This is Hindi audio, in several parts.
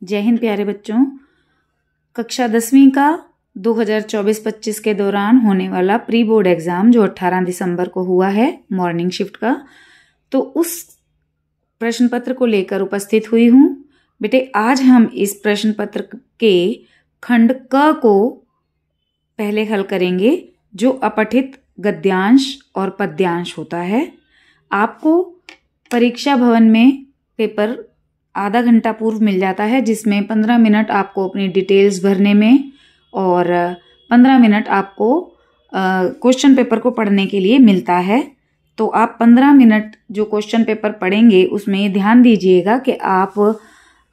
जय हिंद प्यारे बच्चों। कक्षा 10वीं का 2024-25 के दौरान होने वाला प्री बोर्ड एग्ज़ाम जो 18 दिसंबर को हुआ है मॉर्निंग शिफ्ट का, तो उस प्रश्न पत्र को लेकर उपस्थित हुई हूँ। बेटे आज हम इस प्रश्न पत्र के खंड क को पहले हल करेंगे, जो अपठित गद्यांश और पद्यांश होता है। आपको परीक्षा भवन में पेपर आधा घंटा पूर्व मिल जाता है, जिसमें 15 मिनट आपको अपनी डिटेल्स भरने में और 15 मिनट आपको क्वेश्चन पेपर को पढ़ने के लिए मिलता है। तो आप 15 मिनट जो क्वेश्चन पेपर पढ़ेंगे उसमें ये ध्यान दीजिएगा कि आप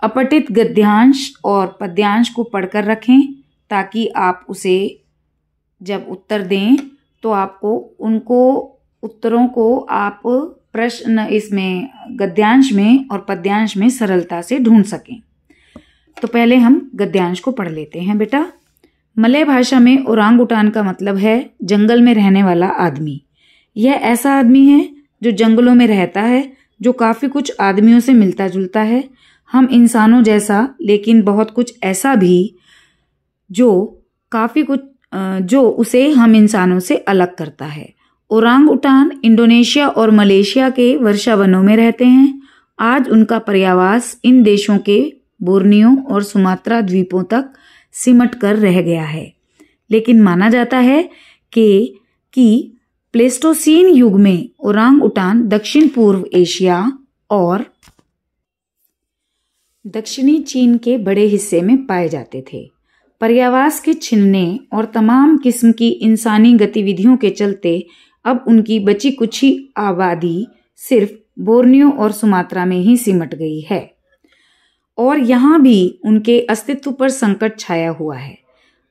अपठित गद्यांश और पद्यांश को पढ़कर रखें, ताकि आप उसे जब उत्तर दें तो आपको उनको उत्तरों को आप प्रश्न इसमें गद्यांश में और पद्यांश में सरलता से ढूंढ सकें। तो पहले हम गद्यांश को पढ़ लेते हैं। बेटा, मलय भाषा में ओरांगुटान का मतलब है जंगल में रहने वाला आदमी। यह ऐसा आदमी है जो जंगलों में रहता है, जो काफ़ी कुछ आदमियों से मिलता जुलता है, हम इंसानों जैसा, लेकिन बहुत कुछ ऐसा भी जो उसे हम इंसानों से अलग करता है। ओरांगुटान इंडोनेशिया और मलेशिया के वर्षावनों में रहते हैं। आज उनका पर्यावास इन देशों के बोर्नियो और सुमात्रा द्वीपों तक सिमट कर रह गया है, लेकिन माना जाता है कि प्लेस्टोसीन युग में ओरांगुटान दक्षिण पूर्व एशिया और दक्षिणी चीन के बड़े हिस्से में पाए जाते थे। पर्यावास के छिनने और तमाम किस्म की इंसानी गतिविधियों के चलते अब उनकी बची कुछी आबादी सिर्फ बोर्नियो और सुमात्रा में ही सिमट गई है, और यहाँ भी उनके अस्तित्व पर संकट छाया हुआ है।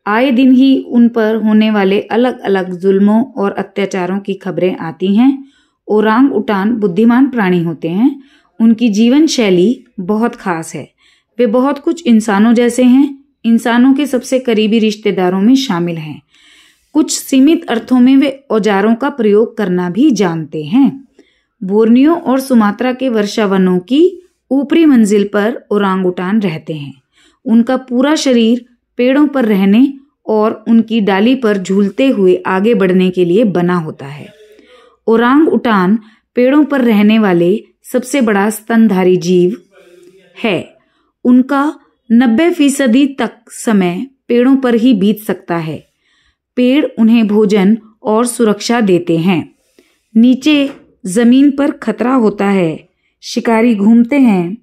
आए दिन ही उन पर होने वाले अलग अलग जुल्मों और अत्याचारों की खबरें आती हैं। ओरांगुटान बुद्धिमान प्राणी होते हैं। उनकी जीवन शैली बहुत खास है। वे बहुत कुछ इंसानों जैसे हैं, इंसानों के सबसे करीबी रिश्तेदारों में शामिल हैं। कुछ सीमित अर्थों में वे औजारों का प्रयोग करना भी जानते हैं। बोर्नियो और सुमात्रा के वर्षावनों की ऊपरी मंजिल पर ओरांगुटान रहते हैं। उनका पूरा शरीर पेड़ों पर रहने और उनकी डाली पर झूलते हुए आगे बढ़ने के लिए बना होता है। ओरांगुटान पेड़ों पर रहने वाले सबसे बड़ा स्तनधारी जीव है। उनका 90% तक समय पेड़ों पर ही बीत सकता है। पेड़ उन्हें भोजन और सुरक्षा देते हैं। नीचे जमीन पर खतरा होता है, शिकारी घूमते हैं,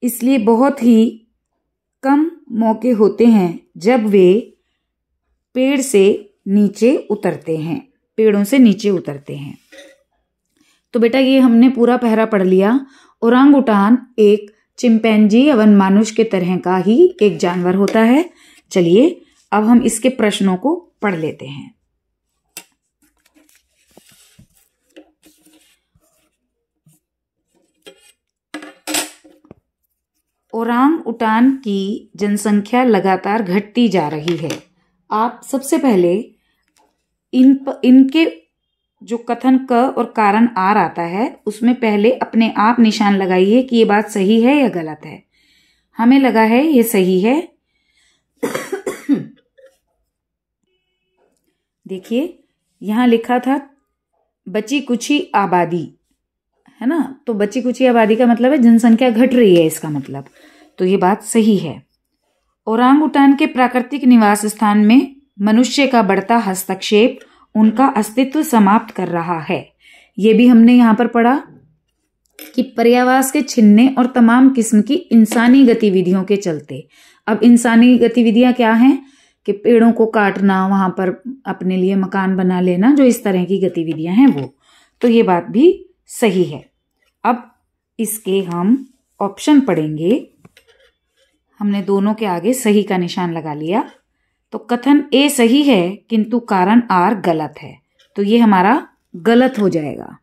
इसलिए बहुत ही कम मौके होते हैं जब वे पेड़ों से नीचे उतरते हैं। तो बेटा ये हमने पूरा पहरा पढ़ लिया। ओरांगुटान एक चिंपैंजी या वनमानुष के तरह का ही एक जानवर होता है। चलिए अब हम इसके प्रश्नों को पढ़ लेते हैं। ओरांगुटान की जनसंख्या लगातार घटती जा रही है। आप सबसे पहले इनके जो कथन क और कारण आर आता है उसमें पहले अपने आप निशान लगाइए कि ये बात सही है या गलत है। हमें लगा है ये सही है। देखिए यहाँ लिखा था बची कुछी आबादी, है ना, तो बची कुछी आबादी का मतलब है जनसंख्या घट रही है, इसका मतलब, तो ये बात सही है। ओरांगुटान के प्राकृतिक निवास स्थान में मनुष्य का बढ़ता हस्तक्षेप उनका अस्तित्व समाप्त कर रहा है। ये भी हमने यहाँ पर पढ़ा कि पर्यावास के छिनने और तमाम किस्म की इंसानी गतिविधियों के चलते, अब इंसानी गतिविधियां क्या हैं कि पेड़ों को काटना, वहां पर अपने लिए मकान बना लेना, जो इस तरह की गतिविधियां हैं वो, तो ये बात भी सही है। अब इसके हम ऑप्शन पढ़ेंगे। हमने दोनों के आगे सही का निशान लगा लिया। तो कथन ए सही है किंतु कारण आर गलत है, तो ये हमारा गलत हो जाएगा।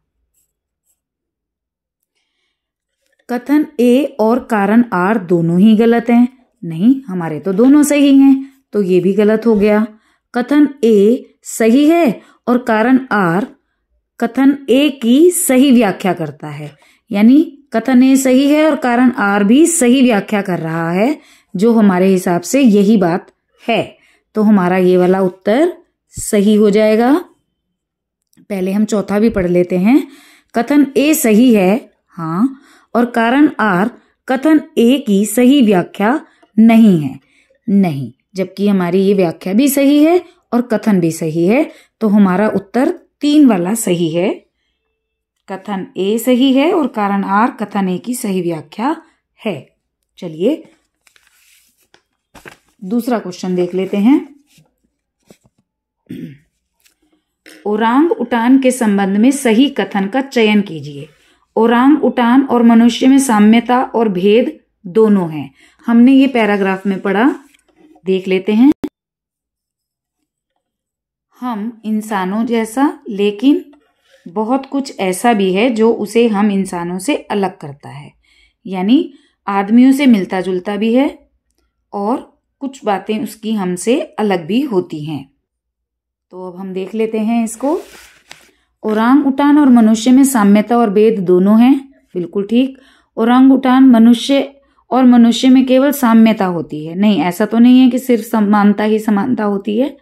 कथन ए और कारण आर दोनों ही गलत हैं। नहीं, हमारे तो दोनों सही हैं, तो ये भी गलत हो गया। कथन ए सही है और कारण आर कथन ए की सही व्याख्या करता है, यानी कथन ए सही है और कारण आर भी सही व्याख्या कर रहा है, जो हमारे हिसाब से यही बात है। तो हमारा ये वाला उत्तर सही हो जाएगा। पहले हम चौथा भी पढ़ लेते हैं। कथन ए सही है, हाँ, और कारण आर कथन ए की सही व्याख्या नहीं है, नहीं, जबकि हमारी ये व्याख्या भी सही है और कथन भी सही है। तो हमारा उत्तर 3 वाला सही है। कथन ए सही है और कारण आर कथन ए की सही व्याख्या है। चलिए दूसरा क्वेश्चन देख लेते हैं। ओरांग उटान के संबंध में सही कथन का चयन कीजिए। ओरांग उटान और मनुष्य में साम्यता और भेद दोनों हैं। हमने ये पैराग्राफ में पढ़ा, देख लेते हैं। हम इंसानों जैसा, लेकिन बहुत कुछ ऐसा भी है जो उसे हम इंसानों से अलग करता है, यानी आदमियों से मिलता जुलता भी है और कुछ बातें उसकी हमसे अलग भी होती हैं। तो अब हम देख लेते हैं इसको। ओरांग उटान और मनुष्य में साम्यता और भेद दोनों हैं, बिल्कुल ठीक। ओरांग उटान मनुष्य और मनुष्य में केवल साम्यता होती है, नहीं, ऐसा तो नहीं है कि सिर्फ समानता ही समानता होती है,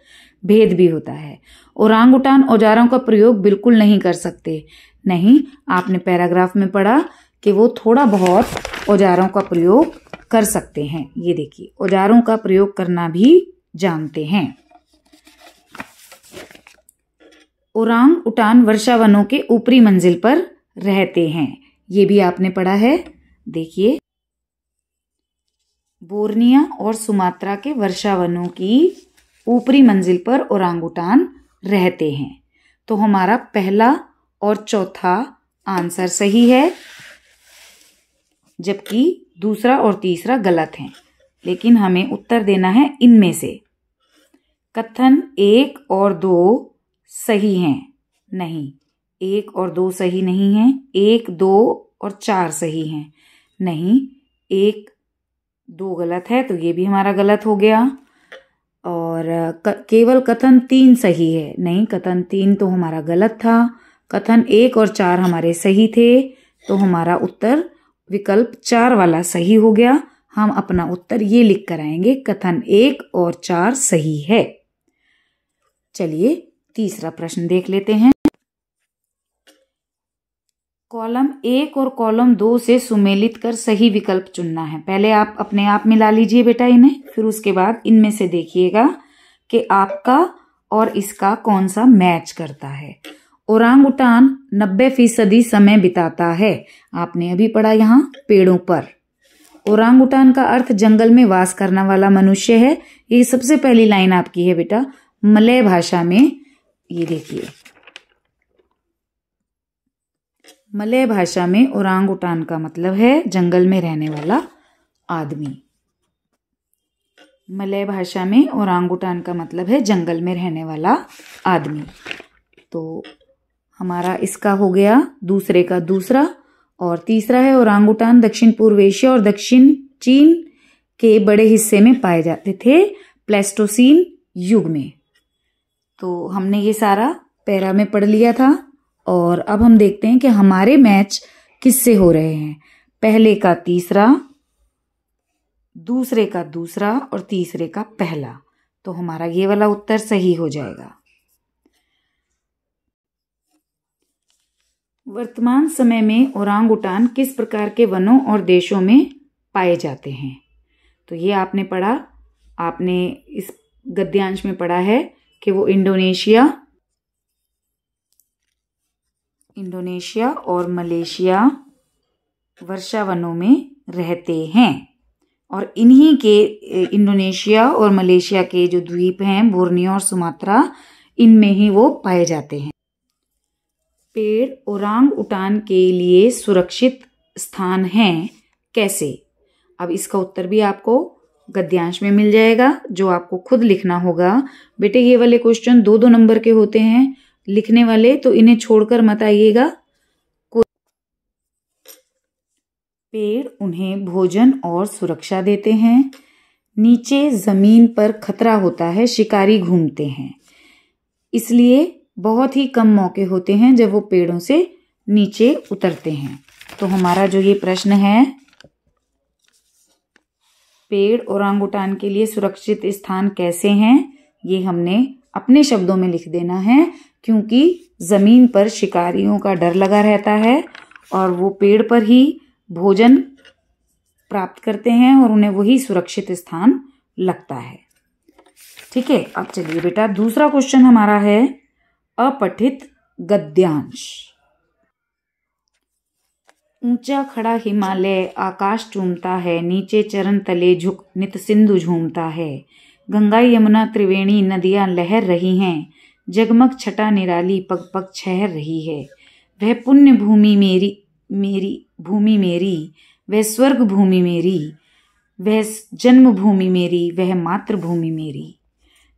भेद भी होता है। ओरांग उटान औजारों का प्रयोग बिल्कुल नहीं कर सकते, नहीं, आपने पैराग्राफ में पढ़ा कि वो थोड़ा बहुत औजारों का प्रयोग कर सकते हैं। ये देखिए, औजारों का प्रयोग करना भी जानते हैं। ओरांग उटान वर्षावनों के ऊपरी मंजिल पर रहते हैं, ये भी आपने पढ़ा है। देखिए, बोर्निया और सुमात्रा के वर्षावनों की ऊपरी मंजिल पर ओरांगुटान रहते हैं। तो हमारा पहला और चौथा आंसर सही है, जबकि दूसरा और तीसरा गलत हैं। लेकिन हमें उत्तर देना है इनमें से। कथन 1 और 2 सही हैं, नहीं, 1 और 2 सही नहीं हैं। 1, 2 और 4 सही हैं, नहीं, 1, 2 गलत है, तो ये भी हमारा गलत हो गया। और केवल कथन 3 सही है, नहीं, कथन 3 तो हमारा गलत था। कथन 1 और 4 हमारे सही थे, तो हमारा उत्तर विकल्प 4 वाला सही हो गया। हम अपना उत्तर ये लिख कर आएंगे, कथन 1 और 4 सही है। चलिए तीसरा प्रश्न देख लेते हैं। कॉलम 1 और कॉलम 2 से सुमेलित कर सही विकल्प चुनना है। पहले आप अपने आप मिला लीजिए बेटा इन्हें, फिर उसके बाद इनमें से देखिएगा कि आपका और इसका कौन सा मैच करता है। ओरांगुटान 90% समय बिताता है, आपने अभी पढ़ा यहाँ पेड़ों पर। ओरांगुटान का अर्थ जंगल में वास करने वाला मनुष्य है। ये सबसे पहली लाइन आपकी है बेटा, मलय भाषा में। ये देखिए, मलय भाषा में ओरांगुटान का मतलब है जंगल में रहने वाला आदमी। मलय भाषा में ओरांगुटान का मतलब है जंगल में रहने वाला आदमी। तो हमारा इसका हो गया दूसरे का दूसरा। और तीसरा है ओरांगुटान दक्षिण पूर्व एशिया और दक्षिण चीन के बड़े हिस्से में पाए जाते थे प्लेस्टोसीन युग में। तो हमने ये सारा पैरा में पढ़ लिया था। और अब हम देखते हैं कि हमारे मैच किससे हो रहे हैं। पहले का तीसरा, दूसरे का दूसरा और तीसरे का पहला। तो हमारा ये वाला उत्तर सही हो जाएगा। वर्तमान समय में ओरांगुटान किस प्रकार के वनों और देशों में पाए जाते हैं। तो ये आपने पढ़ा, आपने इस गद्यांश में पढ़ा है कि वो इंडोनेशिया और मलेशिया वर्षावनों में रहते हैं। और इन्हीं के इंडोनेशिया और मलेशिया के जो द्वीप हैं बोर्नियो और सुमात्रा, इनमें ही वो पाए जाते हैं। पेड़ ओरांग उटान के लिए सुरक्षित स्थान हैं कैसे। अब इसका उत्तर भी आपको गद्यांश में मिल जाएगा, जो आपको खुद लिखना होगा। बेटे ये वाले क्वेश्चन 2-2 नंबर के होते हैं लिखने वाले, तो इन्हें छोड़कर मत आइएगा। पेड़ उन्हें भोजन और सुरक्षा देते हैं। नीचे जमीन पर खतरा होता है, शिकारी घूमते हैं, इसलिए बहुत ही कम मौके होते हैं जब वो पेड़ों से नीचे उतरते हैं। तो हमारा जो ये प्रश्न है, पेड़ ओरांगुटान के लिए सुरक्षित स्थान कैसे हैं, ये हमने अपने शब्दों में लिख देना है, क्योंकि जमीन पर शिकारियों का डर लगा रहता है और वो पेड़ पर ही भोजन प्राप्त करते हैं और उन्हें वही सुरक्षित स्थान लगता है। ठीक है, अब चलिए बेटा दूसरा क्वेश्चन हमारा है अपठित गद्यांश। ऊंचा खड़ा हिमालय आकाश चूमता है, नीचे चरण तले झुक नित सिंधु झूमता है। गंगा यमुना त्रिवेणी नदियां लहर रही हैं, जगमग छटा निराली पग पग छहर रही है। वह पुण्य भूमि मेरी मेरी भूमि मेरी, वह स्वर्ग भूमि मेरी, वह जन्म भूमि मेरी, वह मातृभूमि मेरी।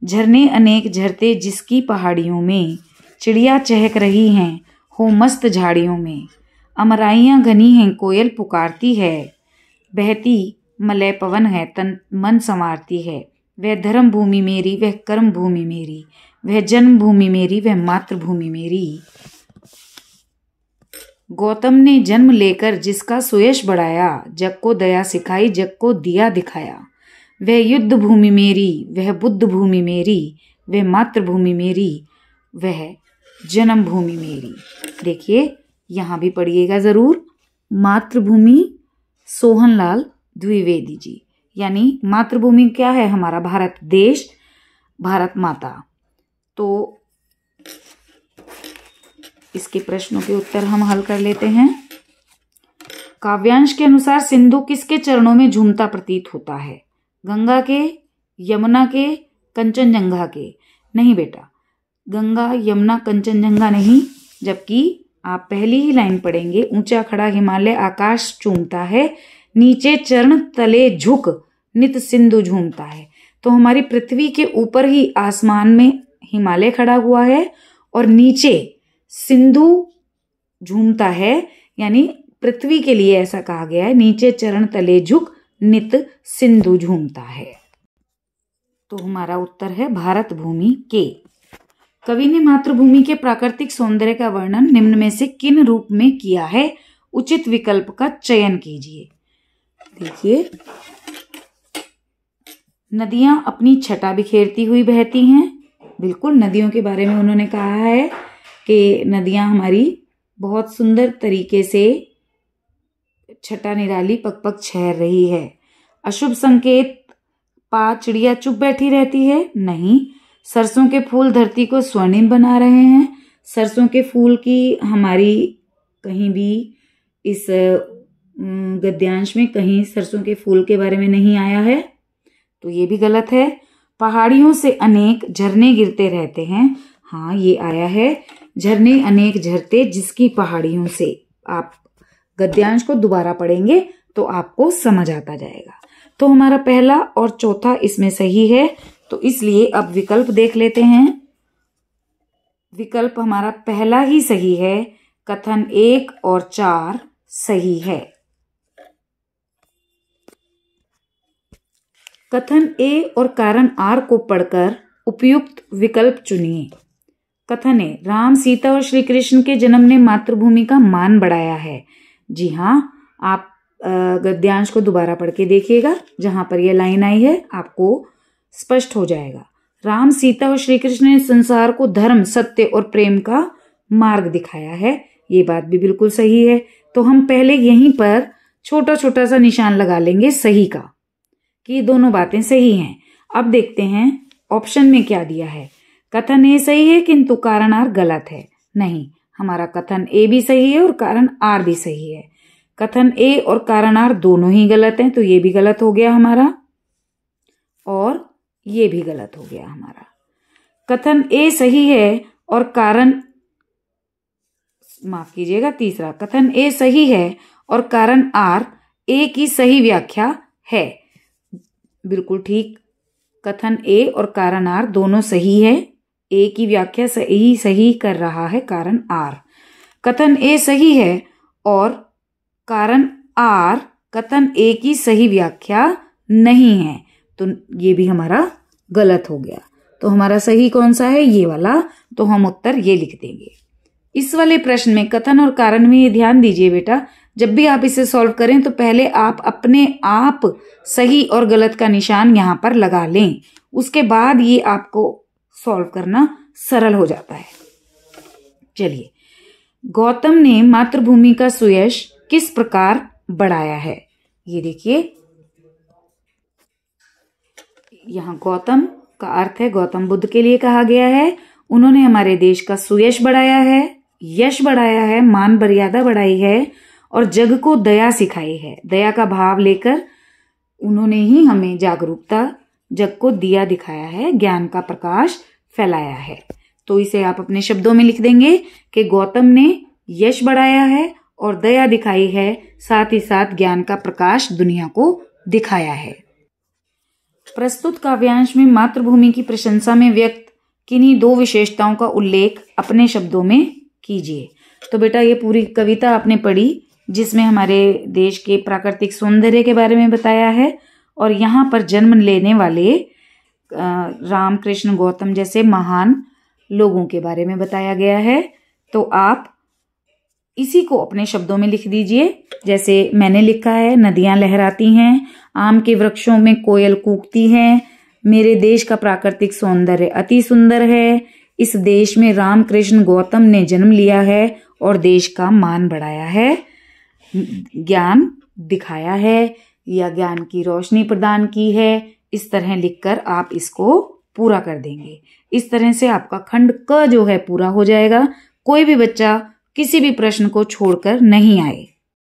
झरने अनेक झरते जिसकी पहाड़ियों में, चिड़िया चहक रही हैं हो मस्त झाड़ियों में। अमराइयाँ घनी हैं कोयल पुकारती है, बहती मलय पवन है तन मन संवारती है। वह धर्म भूमि मेरी, वह कर्म भूमि मेरी, वह जन्म भूमि मेरी, वह मातृभूमि मेरी। गौतम ने जन्म लेकर जिसका सुयश बढ़ाया, जग को दया सिखाई जग को दिया दिखाया। वह युद्ध भूमि मेरी, वह बुद्ध भूमि मेरी, वह मातृभूमि मेरी, वह जन्म भूमि मेरी। देखिए यहाँ भी पढ़िएगा जरूर, मातृभूमि सोहनलाल द्विवेदी जी, यानी मातृभूमि क्या है, हमारा भारत देश, भारत माता। तो इसके प्रश्नों के उत्तर हम हल कर लेते हैं। काव्यांश के अनुसार सिंधु किसके चरणों में झूमता प्रतीत होता है? गंगा के, यमुना के, कंचनजंगा के? नहीं बेटा, गंगा यमुना कंचनजंगा नहीं, जबकि आप पहली ही लाइन पढ़ेंगे, ऊंचा खड़ा हिमालय आकाश चूमता है, नीचे चरण तले झुक नित सिंधु झूमता है। तो हमारी पृथ्वी के ऊपर ही आसमान में हिमालय खड़ा हुआ है और नीचे सिंधु झूमता है, यानी पृथ्वी के लिए ऐसा कहा गया है, नीचे चरण तले झुक नित सिंधु झूमता है। तो हमारा उत्तर है भारत भूमि के। कवि ने मातृभूमि के प्राकृतिक सौंदर्य का वर्णन निम्न में से किन रूप में किया है? उचित विकल्प का चयन कीजिए। देखिए, नदियां अपनी छटा बिखेरती हुई बहती हैं, बिल्कुल नदियों के बारे में उन्होंने कहा है कि नदियां हमारी बहुत सुंदर तरीके से छटा निराली पग पग छहर रही है। अशुभ संकेत पा चिड़िया चुप बैठी रहती है? नहीं। सरसों के फूल धरती को स्वर्णिम बना रहे हैं। सरसों के फूल की हमारी कहीं भी इस गद्यांश में कहीं सरसों के फूल के बारे में नहीं आया है, तो ये भी गलत है। पहाड़ियों से अनेक झरने गिरते रहते हैं, हाँ ये आया है, झरने अनेक झरते जिसकी पहाड़ियों से। आप गद्यांश को दोबारा पढ़ेंगे तो आपको समझ आता जाएगा। तो हमारा पहला और चौथा इसमें सही है, तो इसलिए अब विकल्प देख लेते हैं। विकल्प हमारा पहला ही सही है, कथन 1 और 4 सही है। कथन ए और कारण आर को पढ़कर उपयुक्त विकल्प चुनिए। कथन ए, राम, सीता और श्री कृष्ण के जन्म ने मातृभूमि का मान बढ़ाया है। जी हाँ, आप गद्यांश को दोबारा पढ़ के देखिएगा, जहां पर यह लाइन आई है आपको स्पष्ट हो जाएगा। राम, सीता और श्री कृष्ण ने संसार को धर्म, सत्य और प्रेम का मार्ग दिखाया है। ये बात भी बिल्कुल सही है। तो हम पहले यहीं पर छोटा छोटा सा निशान लगा लेंगे सही का, कि ये दोनों बातें सही हैं। अब देखते हैं ऑप्शन में क्या दिया है। कथन ए सही है किंतु कारण आर गलत है। नहीं, हमारा कथन ए भी सही है और कारण आर भी सही है। कथन ए और कारण आर दोनों ही गलत हैं, तो ये भी गलत हो गया हमारा, और ये भी गलत हो गया हमारा। कथन ए सही है और कारण, माफ कीजिएगा, तीसरा, कथन ए सही है और कारण आर ए की सही व्याख्या है। बिल्कुल ठीक, कथन ए और कारण आर दोनों सही है। ए की व्याख्या सही कर रहा है कारण आर। कथन ए सही है और कारण आर कथन ए की सही व्याख्या नहीं है, तो ये भी हमारा गलत हो गया। तो हमारा सही कौन सा है? ये वाला। तो हम उत्तर ये लिख देंगे। इस वाले प्रश्न में कथन और कारण में ये ध्यान दीजिए बेटा, जब भी आप इसे सॉल्व करें तो पहले आप अपने आप सही और गलत का निशान यहाँ पर लगा लें, उसके बाद ये आपको सॉल्व करना सरल हो जाता है। चलिए, गौतम ने मातृभूमि का सुयश किस प्रकार बढ़ाया है? ये देखिए, यहाँ गौतम का अर्थ है गौतम बुद्ध के लिए कहा गया है। उन्होंने हमारे देश का सुयश बढ़ाया है, यश बढ़ाया है, मान मर्यादा बढ़ाई है और जग को दया सिखाई है। दया का भाव लेकर उन्होंने ही हमें जागरूकता, जग को दिया दिखाया है, ज्ञान का प्रकाश फैलाया है। तो इसे आप अपने शब्दों में लिख देंगे कि गौतम ने यश बढ़ाया है और दया दिखाई है, साथ ही साथ ज्ञान का प्रकाश दुनिया को दिखाया है। प्रस्तुत काव्यांश में मातृभूमि की प्रशंसा में व्यक्त किन्हीं दो विशेषताओं का उल्लेख अपने शब्दों में कीजिए। तो बेटा, ये पूरी कविता आपने पढ़ी जिसमें हमारे देश के प्राकृतिक सौंदर्य के बारे में बताया है और यहाँ पर जन्म लेने वाले राम कृष्ण गौतम जैसे महान लोगों के बारे में बताया गया है। तो आप इसी को अपने शब्दों में लिख दीजिए, जैसे मैंने लिखा है। नदियां लहराती हैं, आम के वृक्षों में कोयल कूकती है, मेरे देश का प्राकृतिक सौंदर्य अति सुंदर है, इस देश में राम कृष्ण गौतम ने जन्म लिया है और देश का मान बढ़ाया है, ज्ञान दिखाया है या ज्ञान की रोशनी प्रदान की है। इस तरह लिखकर आप इसको पूरा कर देंगे। इस तरह से आपका खंड क जो है पूरा हो जाएगा। कोई भी बच्चा किसी भी प्रश्न को छोड़कर नहीं आए।